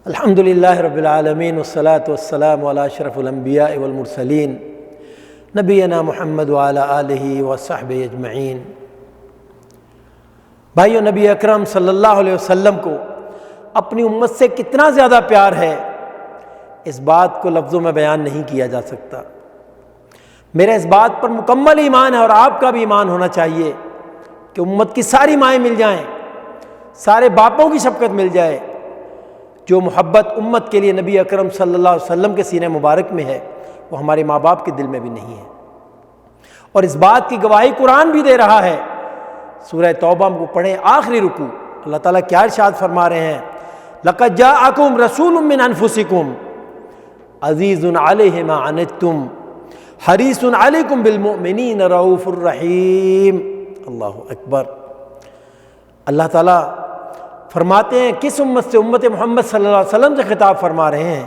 الحمدللہ رب العالمین والصلاة والسلام علی اشرف الانبیاء والمرسلین نبینا محمد وعلی آلہ وصحبہ اجمعین۔ بھائیو، نبی اکرم صلی اللہ علیہ وسلم کو اپنی امت سے کتنا زیادہ پیار ہے، اس بات کو لفظوں میں بیان نہیں کیا جا سکتا۔ میرا اس بات پر مکمل ایمان ہے اور آپ کا بھی ایمان ہونا چاہیے کہ امت کی ساری مائیں مل جائیں، سارے باپوں کی شفقت مل جائے۔ جو محبت امت کے لیے نبی اکرم صلی اللہ علیہ وسلم کے سینہ مبارک میں ہے، وہ ہمارے ماں باپ کے دل میں بھی نہیں ہے، اور اس بات کی گواہی قرآن بھی دے رہا ہے۔ سورہ توبہ کو پڑھیں، آخری رکوع، اللہ تعالیٰ کیا ارشاد فرما رہے ہیں؟ لَقَدْ جَاءَكُمْ رَسُولٌ مِّنْ أَنفُسِكُمْ عَزِيزٌ عَلَيْهِ مَا عَنِتُّمْ حَرِيصٌ عَلَيْكُمْ بِالْمُؤْمِنِينَ رَءُوفٌ رَحِيمٌ۔ اللہ اکبر۔ اللہ تعالیٰ فرماتے ہیں کس امت سے؟ امت محمد صلی اللہ علیہ وسلم سے خطاب فرما رہے ہیں،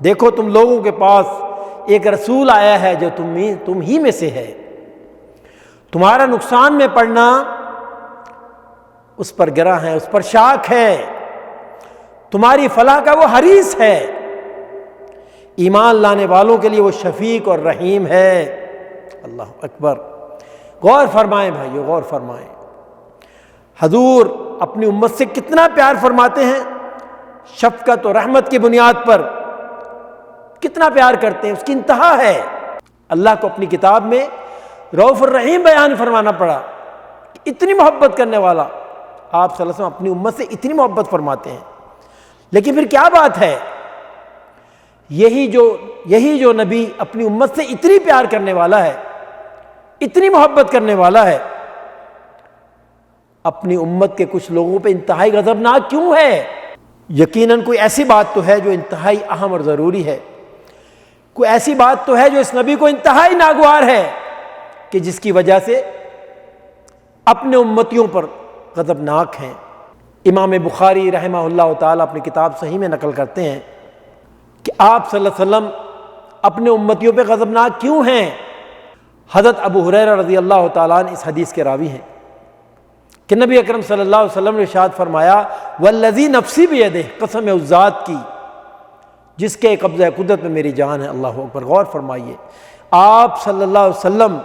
دیکھو تم لوگوں کے پاس ایک رسول آیا ہے جو تم ہی میں سے ہے، تمہارا نقصان میں پڑنا اس پر گراں ہے، اس پر شاک ہے، تمہاری فلاح کا وہ حریص ہے، ایمان لانے والوں کے لیے وہ شفیق اور رحیم ہے۔ اللہ اکبر۔ غور فرمائیں بھائیو، غور فرمائیں، حضور اپنی امت سے کتنا پیار فرماتے ہیں، شفقت اور رحمت کی بنیاد پر کتنا پیار کرتے ہیں، اس کی انتہا ہے۔ اللہ کو اپنی کتاب میں رؤوف الرحیم بیان فرمانا پڑا، اتنی محبت کرنے والا آپ صلی اللہ علیہ وسلم اپنی امت سے اتنی محبت فرماتے ہیں۔ لیکن پھر کیا بات ہے، یہی جو نبی اپنی امت سے اتنی پیار کرنے والا ہے، اتنی محبت کرنے والا ہے، اپنی امت کے کچھ لوگوں پہ انتہائی غضبناک کیوں ہے؟ یقیناً کوئی ایسی بات تو ہے جو انتہائی اہم اور ضروری ہے، کوئی ایسی بات تو ہے جو اس نبی کو انتہائی ناگوار ہے کہ جس کی وجہ سے اپنے امتیوں پر غضبناک ہیں۔ امام بخاری رحمہ اللہ تعالیٰ اپنی کتاب صحیح میں نقل کرتے ہیں کہ آپ صلی اللہ علیہ وسلم اپنے امتیوں پہ غضبناک کیوں ہیں۔ حضرت ابو ہریرہ رضی اللہ تعالیٰ عنہ اس حدیث کے راوی ہیں کہ نبی اکرم صلی اللہ علیہ وسلم نے ارشاد فرمایا، والذی نفسی بیدہ، قسم ہے اس ذات کی جس کے قبضہ قدرت میں میری جان ہے۔ اللہ اکبر۔ غور فرمائیے، آپ صلی اللہ علیہ وسلم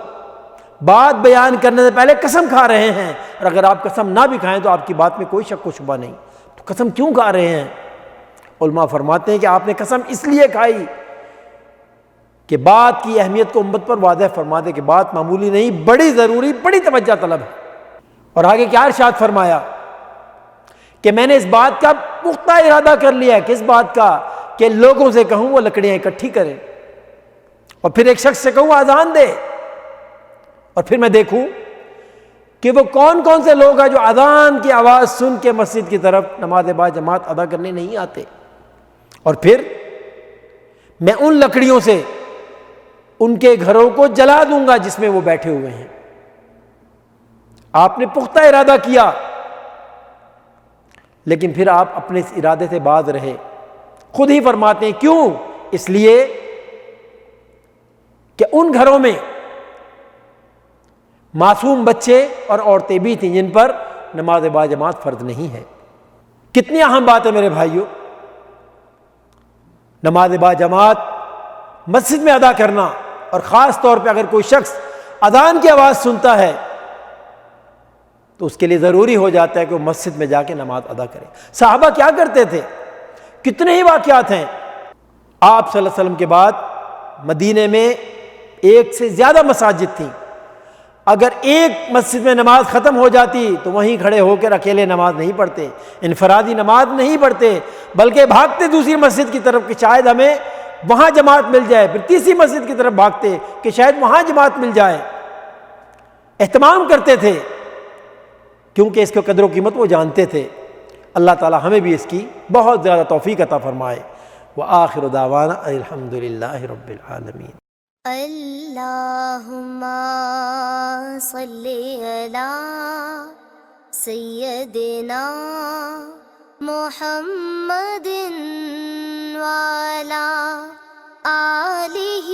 بات بیان کرنے سے پہلے قسم کھا رہے ہیں، اور اگر آپ قسم نہ بھی کھائیں تو آپ کی بات میں کوئی شک و شبہ نہیں، تو قسم کیوں کھا رہے ہیں؟ علماء فرماتے ہیں کہ آپ نے قسم اس لیے کھائی کہ بات کی اہمیت کو امت پر واضح فرما دے کہ بات معمولی نہیں، بڑی ضروری، بڑی توجہ طلب ہے۔ اور آگے کیا ارشاد فرمایا کہ میں نے اس بات کا پختہ ارادہ کر لیا ہے، کس بات کا؟ کہ لوگوں سے کہوں وہ لکڑیاں اکٹھی کریں، اور پھر ایک شخص سے کہوں اذان دے، اور پھر میں دیکھوں کہ وہ کون کون سے لوگ ہیں جو اذان کی آواز سن کے مسجد کی طرف نماز با جماعت ادا کرنے نہیں آتے، اور پھر میں ان لکڑیوں سے ان کے گھروں کو جلا دوں گا جس میں وہ بیٹھے ہوئے ہیں۔ آپ نے پختہ ارادہ کیا، لیکن پھر آپ اپنے اس ارادے سے باز رہے۔ خود ہی فرماتے ہیں کیوں؟ اس لیے کہ ان گھروں میں معصوم بچے اور عورتیں بھی تھیں جن پر نماز با جماعت فرض نہیں ہے۔ کتنی اہم بات ہے میرے بھائیوں، نماز با جماعت مسجد میں ادا کرنا، اور خاص طور پہ اگر کوئی شخص اذان کی آواز سنتا ہے تو اس کے لیے ضروری ہو جاتا ہے کہ وہ مسجد میں جا کے نماز ادا کرے۔ صحابہ کیا کرتے تھے؟ کتنے ہی واقعات ہیں۔ آپ صلی اللہ علیہ وسلم کے بعد مدینے میں ایک سے زیادہ مساجد تھیں، اگر ایک مسجد میں نماز ختم ہو جاتی تو وہیں کھڑے ہو کر اکیلے نماز نہیں پڑھتے، انفرادی نماز نہیں پڑھتے، بلکہ بھاگتے دوسری مسجد کی طرف کہ شاید ہمیں وہاں جماعت مل جائے، پھر تیسری مسجد کی طرف بھاگتے کہ شاید وہاں جماعت مل جائے۔ اہتمام کرتے تھے کیونکہ اس کی قدر و قیمت وہ جانتے تھے۔ اللہ تعالی ہمیں بھی اس کی بہت زیادہ توفیق عطا فرمائے۔ وآخر دعوانا الحمدللہ رب العالمین۔ اللہم صلی علی سیدنا محمد وعلی آلہ